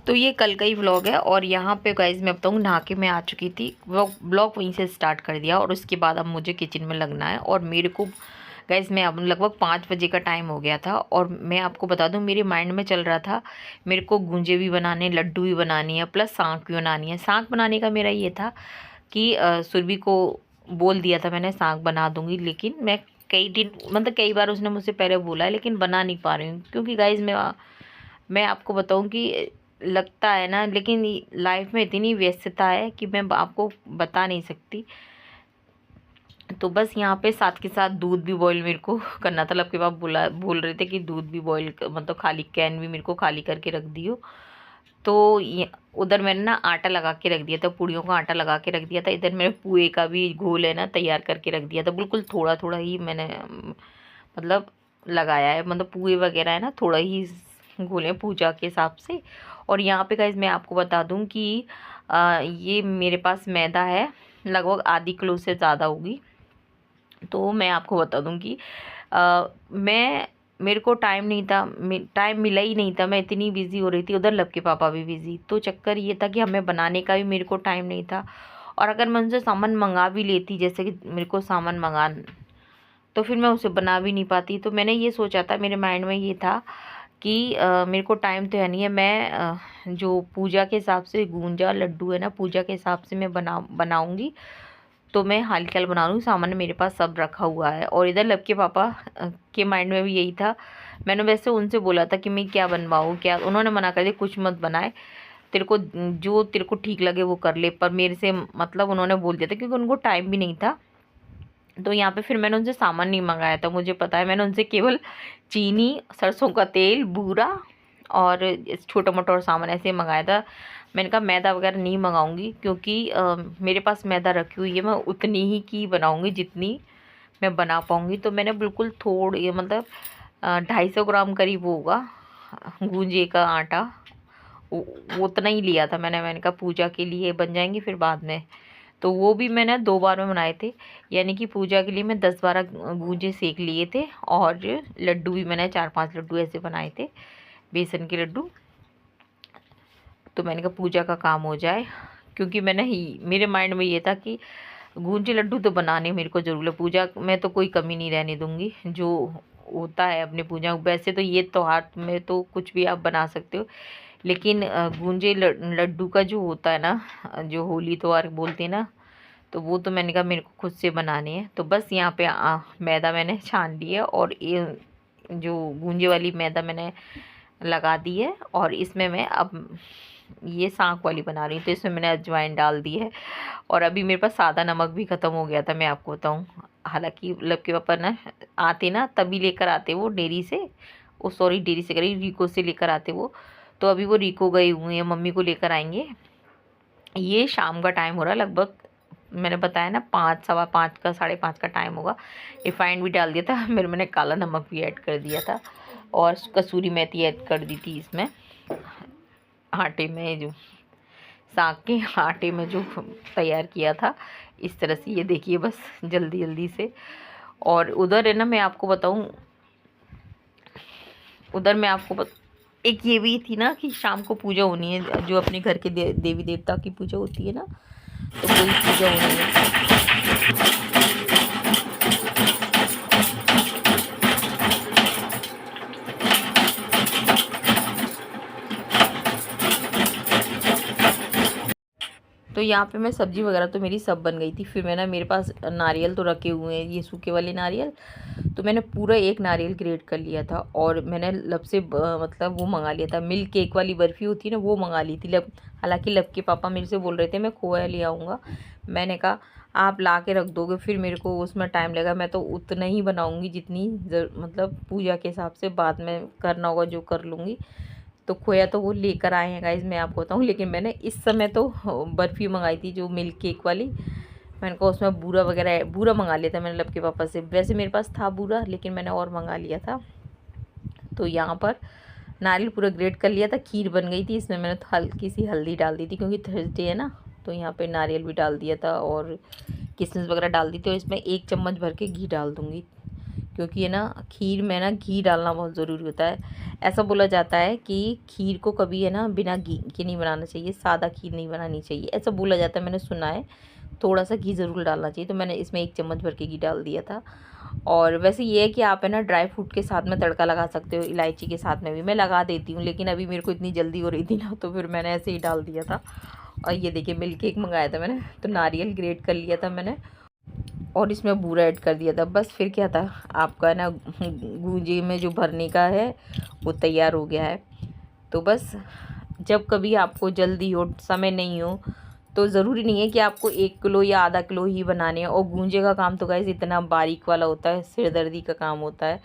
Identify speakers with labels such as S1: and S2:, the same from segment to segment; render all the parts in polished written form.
S1: तो ये कल का ही व्लॉग है और यहाँ पे गाइज मैं बताऊँ नहा के मैं आ चुकी थी। व्लॉग वहीं से स्टार्ट कर दिया और उसके बाद अब मुझे किचन में लगना है। और मेरे को गाइज मैं अब लगभग 5 बजे का टाइम हो गया था और मैं आपको बता दूँ मेरे माइंड में चल रहा था मेरे को गूंजे भी बनाने, लड्डू भी बनानी है, प्लस साँक भी बनानी है। साँक बनाने का मेरा ये था कि सुरभि को बोल दिया था मैंने साँक बना दूँगी, लेकिन मैं कई दिन मतलब कई बार उसने मुझसे पहले बोला है लेकिन बना नहीं पा रही हूँ। क्योंकि गाइज मैं आपको बताऊँ कि लगता है ना, लेकिन लाइफ में इतनी व्यस्तता है कि मैं आपको बता नहीं सकती। तो बस यहाँ पे साथ के साथ दूध भी बॉईल मेरे को करना था। आपके पाप बोल रहे थे कि दूध भी बॉईल मतलब खाली कैन भी मेरे को खाली करके रख दियो। तो ये उधर मैंने ना आटा लगा के रख दिया था, पूड़ियों का आटा लगा के रख दिया था। इधर मैंने पुए का भी घोल है ना तैयार करके रख दिया था। बिल्कुल थोड़ा थोड़ा ही मैंने मतलब लगाया है, मतलब पुए वगैरह है ना थोड़ा ही घोले पूजा के हिसाब से। और यहाँ पे गाइस मैं आपको बता दूँ कि ये मेरे पास मैदा है लगभग आधी किलो से ज़्यादा होगी। तो मैं आपको बता दूँ कि मैं मेरे को टाइम नहीं था, टाइम मिला ही नहीं था। मैं इतनी बिज़ी हो रही थी, उधर लब के पापा भी बिज़ी। तो चक्कर ये था कि हमें बनाने का भी मेरे को टाइम नहीं था। और अगर मैं उनसे सामान मंगा भी लेती, जैसे कि मेरे को सामान मंगा, तो फिर मैं उसे बना भी नहीं पाती। तो मैंने ये सोचा था, मेरे माइंड में ये था कि मेरे को टाइम तो है नहीं है। मैं जो पूजा के हिसाब से गूंजा लड्डू है ना, पूजा के हिसाब से मैं बनाऊँगी। तो मैं हाल ख्याल बना लूँ, सामान मेरे पास सब रखा हुआ है। और इधर लब के पापा के माइंड में भी यही था। मैंने वैसे उनसे बोला था कि मैं क्या बनवाऊँ क्या, उन्होंने मना कर दिया कुछ मत बनाए, तेरे को जो तेरे को ठीक लगे वो कर ले। पर मेरे से मतलब उन्होंने बोल दिया था क्योंकि उनको टाइम भी नहीं था। तो यहाँ पे फिर मैंने उनसे सामान नहीं मंगाया था। मुझे पता है, मैंने उनसे केवल चीनी, सरसों का तेल, बूरा और छोटा मोटा और सामान ऐसे ही मंगाया था। मैंने कहा मैदा वगैरह नहीं मंगाऊंगी क्योंकि मेरे पास मैदा रखी हुई है, मैं उतनी ही की बनाऊंगी जितनी मैं बना पाऊंगी। तो मैंने बिल्कुल थोड़ी मतलब 250 ग्राम करीब होगा गूंजे का आटा, उतना ही लिया था मैंने कहा पूजा के लिए बन जाएंगे फिर बाद में। तो वो भी मैंने 2 बार में बनाए थे, यानी कि पूजा के लिए मैं 10-12 गूंजे सेक लिए थे। और लड्डू भी मैंने 4-5 लड्डू ऐसे बनाए थे, बेसन के लड्डू। तो मैंने कहा पूजा का काम हो जाए, क्योंकि मैंने ही मेरे माइंड में ये था कि गूंजे लड्डू तो बनाने मेरे को ज़रूर है, पूजा में तो कोई कमी नहीं रहने दूंगी जो होता है अपने पूजा। वैसे तो ये त्योहार में तो कुछ भी आप बना सकते हो, लेकिन गूंजे लड्डू का जो होता है ना, जो होली त्योहार बोलते हैं ना, तो वो तो मैंने कहा मेरे को खुद से बनाने हैं। तो बस यहाँ पे मैदा मैंने छान लिया और ये जो गूंजे वाली मैदा मैंने लगा दी है। और इसमें मैं अब ये साँक वाली बना रही हूँ, तो इसमें मैंने अजवाइन डाल दी है। और अभी मेरे पास सादा नमक भी ख़त्म हो गया था, मैं आपको बताऊँ। हालांकि लब के पापा ना आते ना तभी लेकर आते वो डेयरी से, वो सॉरी डेयरी से करी रीको से लेकर आते वो। तो अभी वो रीको गए हुए हैं, मम्मी को लेकर आएंगे। ये शाम का टाइम हो रहा है लगभग, मैंने बताया ना 5, सवा 5 का, 5:30 का टाइम होगा। रिफाइंड भी डाल दिया था मेरे, मैंने काला नमक भी ऐड कर दिया था और कसूरी मेथी ऐड कर दी थी इसमें आटे में, जो साग के आटे में जो तैयार किया था इस तरह से। ये देखिए बस जल्दी जल्दी से। और उधर है ना मैं आपको बताऊं, उधर मैं आपको एक ये भी थी ना कि शाम को पूजा होनी है, जो अपने घर के देवी देवता की पूजा होती है ना, तो वही पूजा होनी है। तो यहाँ पे मैं सब्ज़ी वगैरह तो मेरी सब बन गई थी। फिर मैं ना, मेरे पास नारियल तो रखे हुए हैं, ये सूखे वाले नारियल। तो मैंने पूरा एक नारियल ग्रेट कर लिया था और मैंने लब से मतलब वो मंगा लिया था, मिल्क केक वाली बर्फ़ी होती है ना, वो मंगा ली थी लब। हालांकि लब के पापा मेरे से बोल रहे थे मैं खोया ले आऊँगा। मैंने कहा आप ला के रख दोगे फिर मेरे को उसमें टाइम लगेगा, मैं तो उतना ही बनाऊँगी जितनी मतलब पूजा के हिसाब से बाद में करना होगा जो कर लूँगी। तो खोया तो वो लेकर आए हैं गाइज़, मैं आपको बताऊँ। लेकिन मैंने इस समय तो बर्फ़ी मंगाई थी जो मिल्क केक वाली। मैंने कहा उसमें बूरा वगैरह, बूरा मंगा लिया था मैंने लब के पापा से। वैसे मेरे पास था बूरा, लेकिन मैंने और मंगा लिया था। तो यहाँ पर नारियल पूरा ग्रेट कर लिया था, खीर बन गई थी। इसमें मैंने हल्की सी हल्दी डाल दी थी क्योंकि थर्सडे है ना, तो यहाँ पे नारियल भी डाल दिया था और किशमिश वगैरह डाल दी थी। और इसमें 1 चम्मच भर के घी डाल दूँगी क्योंकि है ना खीर में ना घी डालना बहुत ज़रूरी होता है। ऐसा बोला जाता है कि खीर को कभी है ना बिना घी के नहीं बनाना चाहिए, सादा खीर नहीं बनानी चाहिए, ऐसा बोला जाता है, मैंने सुना है। थोड़ा सा घी ज़रूर डालना चाहिए। तो मैंने इसमें 1 चम्मच भर के घी डाल दिया था। और वैसे ये है कि आप है ना ड्राई फ्रूट के साथ में तड़का लगा सकते हो, इलायची के साथ में भी मैं लगा देती हूँ, लेकिन अभी मेरे को इतनी जल्दी हो रही थी ना, तो फिर मैंने ऐसे ही डाल दिया था। और ये देखिए मिल्क केक मंगाया था मैंने, तो नारियल ग्रेट कर लिया था मैंने और इसमें बूरा ऐड कर दिया था। बस फिर क्या था, आपका है ना गूंजी में जो भरने का है वो तैयार हो गया है। तो बस जब कभी आपको जल्दी हो, समय नहीं हो, तो ज़रूरी नहीं है कि आपको 1 किलो या आधा किलो ही बनाने हैं। और गूंजे का काम तो गाइस इतना बारीक वाला होता है, सिरदर्दी का काम होता है।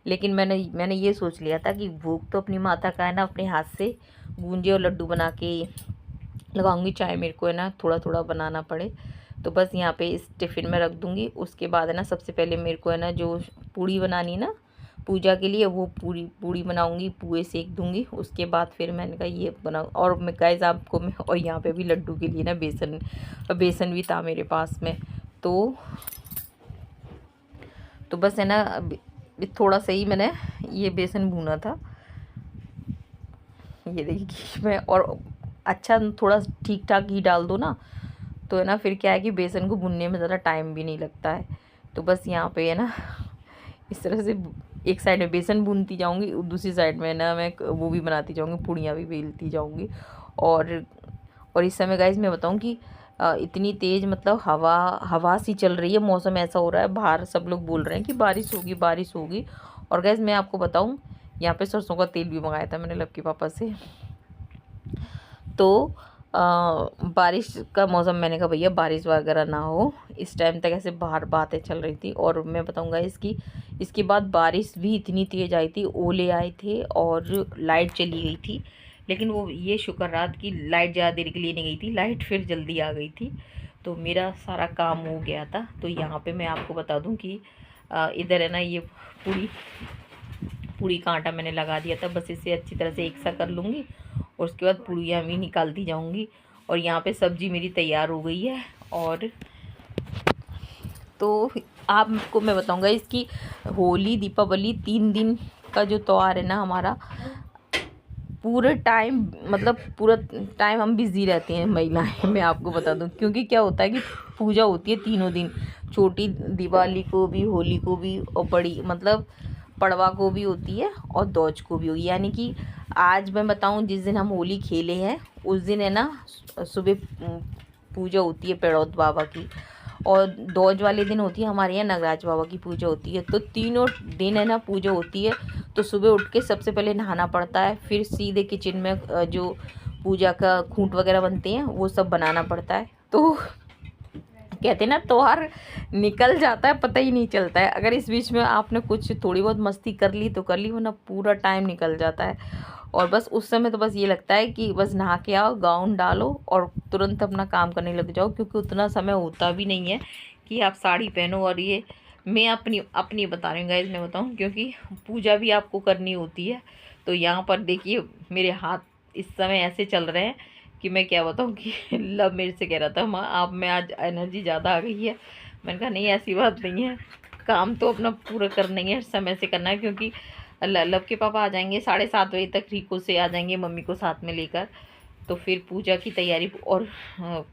S1: लेकिन मैंने ये सोच लिया था कि भूख तो अपनी माता का है ना, अपने हाथ से गूंजे और लड्डू बना के लगाऊंगी, चाहे मेरे को है ना थोड़ा थोड़ा बनाना पड़े। तो बस यहाँ पे इस टिफ़िन में रख दूँगी। उसके बाद है ना सबसे पहले मेरे को है ना जो पूड़ी बनानी है ना पूजा के लिए, वो पूड़ी बनाऊंगी, पुए सेक दूंगी। उसके बाद फिर मैंने कहा ये बनाऊँ। और मैं गाइस आपको मैं, और यहाँ पे भी लड्डू के लिए ना बेसन भी था मेरे पास में। तो बस है ना थोड़ा सा ही मैंने ये बेसन भूना था, ये देखिए घी में। और अच्छा थोड़ा ठीक ठाक घी डाल दो ना, तो है ना फिर क्या है कि बेसन को भुनने में ज़्यादा टाइम भी नहीं लगता है। तो बस यहाँ पे है ना इस तरह से एक साइड में बेसन भूनती जाऊंगी, दूसरी साइड में ना मैं वो भी बनाती जाऊंगी, पूड़ियाँ भी बेलती जाऊंगी। और इस समय गाइस मैं बताऊं कि इतनी तेज़ मतलब हवा सी चल रही है, मौसम ऐसा हो रहा है, बाहर सब लोग बोल रहे हैं कि बारिश होगी बारिश होगी। और गाइस मैं आपको बताऊं, यहाँ पे सरसों का तेल भी मंगाया था मैंने लक्की पापा से। तो बारिश का मौसम, मैंने कहा भैया बारिश वगैरह ना हो इस टाइम तक, ऐसे बाहर बातें चल रही थी। और मैं बताऊंगा इसके बाद बारिश भी इतनी तेज़ आई थी, ओले आए थे और लाइट चली गई थी। लेकिन वो ये शुक्र रहा कि लाइट ज़्यादा देर के लिए नहीं गई थी, लाइट फिर जल्दी आ गई थी। तो मेरा सारा काम हो गया था। तो यहाँ पे मैं आपको बता दूँ कि इधर है ना ये पूड़ी का आटा मैंने लगा दिया था। बस इसे अच्छी तरह से एक सा कर लूँगी और उसके बाद पूड़ियाँ भी निकालती जाऊँगी। और यहाँ पे सब्ज़ी मेरी तैयार हो गई है। और तो आपको मैं बताऊँगा, इसकी होली दीपावली 3 दिन का जो त्यौहार है ना हमारा, पूरे टाइम मतलब पूरा टाइम हम बिज़ी रहते हैं महिलाएं, मैं आपको बता दूं। क्योंकि क्या होता है कि पूजा होती है तीनों दिन, छोटी दिवाली को भी, होली को भी, और बड़ी मतलब पड़वा को भी होती है और दोज को भी होगी। यानी कि आज मैं बताऊं, जिस दिन हम होली खेले हैं उस दिन है ना सुबह पूजा होती है पेड़ौत बाबा की, और दोज वाले दिन होती है हमारे यहाँ नगराज बाबा की पूजा होती है। तो तीनों दिन है ना पूजा होती है। तो सुबह उठ के सबसे पहले नहाना पड़ता है, फिर सीधे किचन में जो पूजा का खूंट वगैरह बनते हैं वो सब बनाना पड़ता है। तो कहते हैं ना त्योहार निकल जाता है, पता ही नहीं चलता है। अगर इस बीच में आपने कुछ थोड़ी बहुत मस्ती कर ली तो कर ली, वरना पूरा टाइम निकल जाता है। और बस उस समय तो बस ये लगता है कि बस नहा के आओ, गाउन डालो और तुरंत अपना काम करने लग जाओ, क्योंकि उतना समय होता भी नहीं है कि आप साड़ी पहनो। और ये मैं अपनी बता रही हूँ गाइस, मैं बताऊँ, क्योंकि पूजा भी आपको करनी होती है। तो यहाँ पर देखिए मेरे हाथ इस समय ऐसे चल रहे हैं कि मैं क्या बताऊँ कि लव मेरे से कह रहा था माँ आप में आज एनर्जी ज़्यादा आ गई है। मैंने कहा नहीं ऐसी बात नहीं है, काम तो अपना पूरा करना ही है, समय से करना है। क्योंकि लव के पापा आ जाएंगे 7:30 बजे तक, रिको से आ जाएंगे मम्मी को साथ में लेकर। तो फिर पूजा की तैयारी और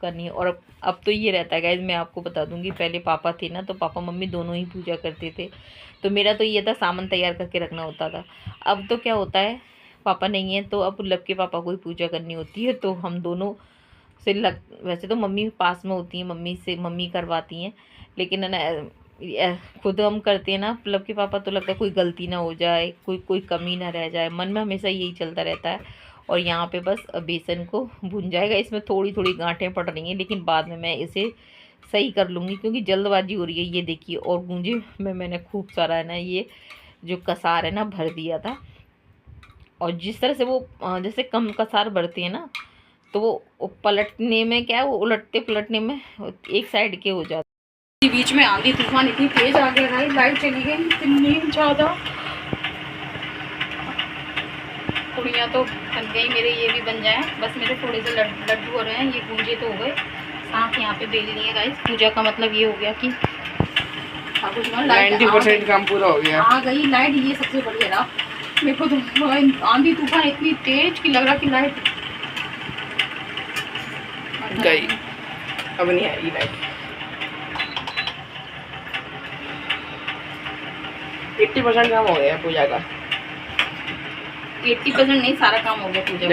S1: करनी है। और अब तो ये रहता है गाइज, मैं आपको बता दूंगी, पहले पापा थे ना तो पापा मम्मी दोनों ही पूजा करते थे। तो मेरा तो ये था सामान तैयार करके रखना होता था। अब तो क्या होता है, पापा नहीं है तो अब लव के पापा को ही पूजा करनी होती है। तो हम दोनों से वैसे तो मम्मी पास में होती हैं, मम्मी करवाती हैं, लेकिन है ना खुद हम करते हैं ना लव के पापा, तो लगता है कोई गलती ना हो जाए, कोई कमी ना रह जाए, मन में हमेशा यही चलता रहता है। और यहाँ पे बस बेसन को भुन जाएगा, इसमें थोड़ी थोड़ी गांठें पड़ रही हैं, लेकिन बाद में मैं इसे सही कर लूँगी क्योंकि जल्दबाजी हो रही है। ये देखिए, और गूंजे में मैंने खूब सारा है ना ये जो कसार है ना भर दिया था। और जिस तरह से वो जैसे कम कसार भरते हैं ना, तो वो पलटने में क्या है, वो उलटते पलटने में एक साइड के हो जाते। बीच में आंधी तूफान इतनी तेज आ गया भाई, लाइट चली गई इतनी ज़्यादा। पूड़ियाँ तो बन गई मेरे, ये भी बन जाए, बस मेरे थोड़े से लड्डू हो रहे हैं, ये गूंजे तो हो गए। साथ यहाँ पे बेल लिए गाइस। पूजा का मतलब ये हो गया कि हाँ कुछ 90%
S2: काम पूरा हो गया।
S1: आ गई लाइट, ये सबसे बढ़िया रहा। मेरे को तो आंधी तूफान इतनी तेज कि लग रहा कि लाइट
S2: गई, अब नहीं आएगी लाइट। 80% काम हो गया पूजा का।
S1: 80% नहीं, सारा काम हो गया पूजा।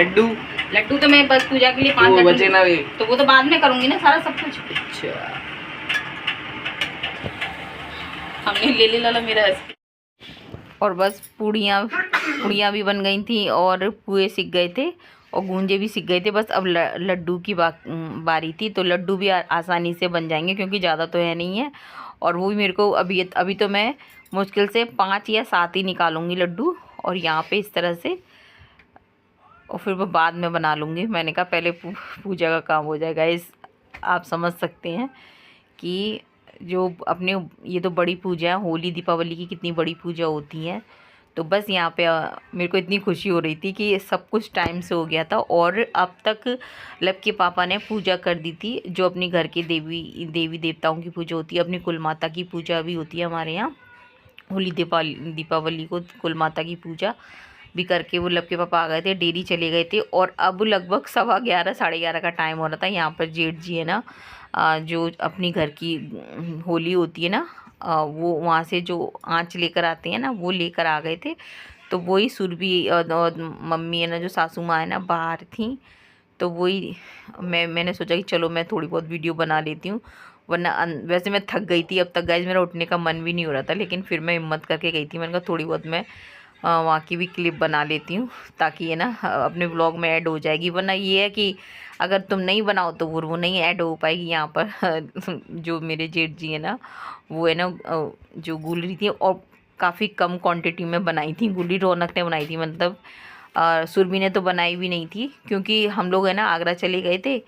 S2: लड्डू
S1: तो मैं बस पूजा के लिए 5 लड्डू
S2: बचे ना,
S1: तो वो तो बाद में करूंगी ना सारा सब कुछ।
S2: अच्छा
S1: हमने ले लाला मेरा। और बस पूड़ियाँ भी बन गई थी और पुए सीख गए थे और गूंजे भी सीख गए थे। बस अब लड्डू की बारी थी, तो लड्डू भी आसानी से बन जाएंगे क्योंकि ज़्यादा तो है नहीं है। और वो भी मेरे को अभी तो मैं मुश्किल से 5 या 7 ही निकालूंगी लड्डू, और यहाँ पे इस तरह से, और फिर वो बाद में बना लूँगी। मैंने कहा पहले पूजा का काम हो जाएगा। आप समझ सकते हैं कि जो अपने ये तो बड़ी पूजा है, होली दीपावली की कितनी बड़ी पूजा होती है। तो बस यहाँ पे मेरे को इतनी खुशी हो रही थी कि सब कुछ टाइम से हो गया था, और अब तक लब के पापा ने पूजा कर दी थी। जो अपनी घर के देवी देवताओं की पूजा होती है, अपनी कुल माता की पूजा भी होती है हमारे यहाँ। होली दीपावली को कुल माता की पूजा भी करके वो लब के पापा आ गए थे, डेरी चले गए थे। और अब लगभग 11:15 11:30 का टाइम हो रहा था। यहाँ पर जेठ जी है ना, जो अपनी घर की होली होती है ना, वो वहाँ से जो आँच लेकर आते हैं ना, वो लेकर आ गए थे। तो वही सुरभि और मम्मी है ना, जो सासू माँ है ना, बाहर थी। तो वही मैंने सोचा कि चलो मैं थोड़ी बहुत वीडियो बना लेती हूँ, वरना वैसे मैं थक गई थी। अब तक गाइज मेरा उठने का मन भी नहीं हो रहा था, लेकिन फिर मैं हिम्मत करके गई थी। मैंने कहा थोड़ी बहुत मैं वहाँ की भी क्लिप बना लेती हूँ, ताकि ये ना अपने व्लॉग में ऐड हो जाएगी। वरना ये है कि अगर तुम नहीं बनाओ तो वो नहीं ऐड हो पाएगी यहाँ पर। जो मेरे जेठ जी है ना, वो है ना, जो गुलरी थी, और काफ़ी कम क्वांटिटी में बनाई थी गुलरी। रौनक ने बनाई थी, मतलब सुरभि ने तो बनाई भी नहीं थी, क्योंकि हम लोग है ना आगरा चले गए थे।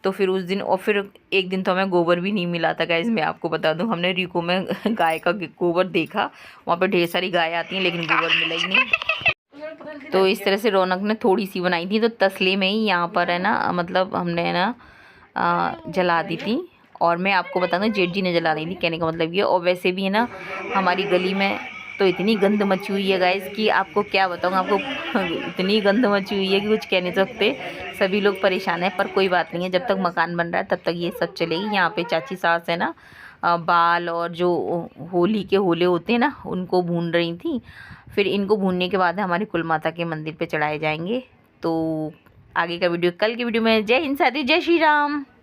S1: तो फिर उस दिन, और फिर एक दिन तो हमें गोबर भी नहीं मिला था गाइस। मैं आपको बता दूं, हमने रीको में गाय का गोबर देखा, वहाँ पे ढेर सारी गाय आती हैं, लेकिन गोबर मिला ही नहीं। तो इस तरह से रौनक ने थोड़ी सी बनाई थी, तो तसले में ही यहाँ पर है ना, मतलब हमने है ना जला दी थी। और मैं आपको बता दूँ, जेठ जी ने जला दी थी, कहने का मतलब ये। और वैसे भी है ना, हमारी गली में तो इतनी गंद मची हुई है गाइस कि आपको क्या बताऊँ। आपको इतनी गंद मची हुई है कि कुछ कह नहीं सकते। सभी लोग परेशान हैं, पर कोई बात नहीं है, जब तक मकान बन रहा है तब तक ये सब चलेगी। यहाँ पे चाची सास है ना, बाल और जो होली के होले होते हैं ना, उनको भून रही थी। फिर इनको भूनने के बाद हमारी कुल माता के मंदिर पे चढ़ाए जाएंगे। तो आगे का वीडियो कल की वीडियो में। जय हिंद साथी, जय श्री राम।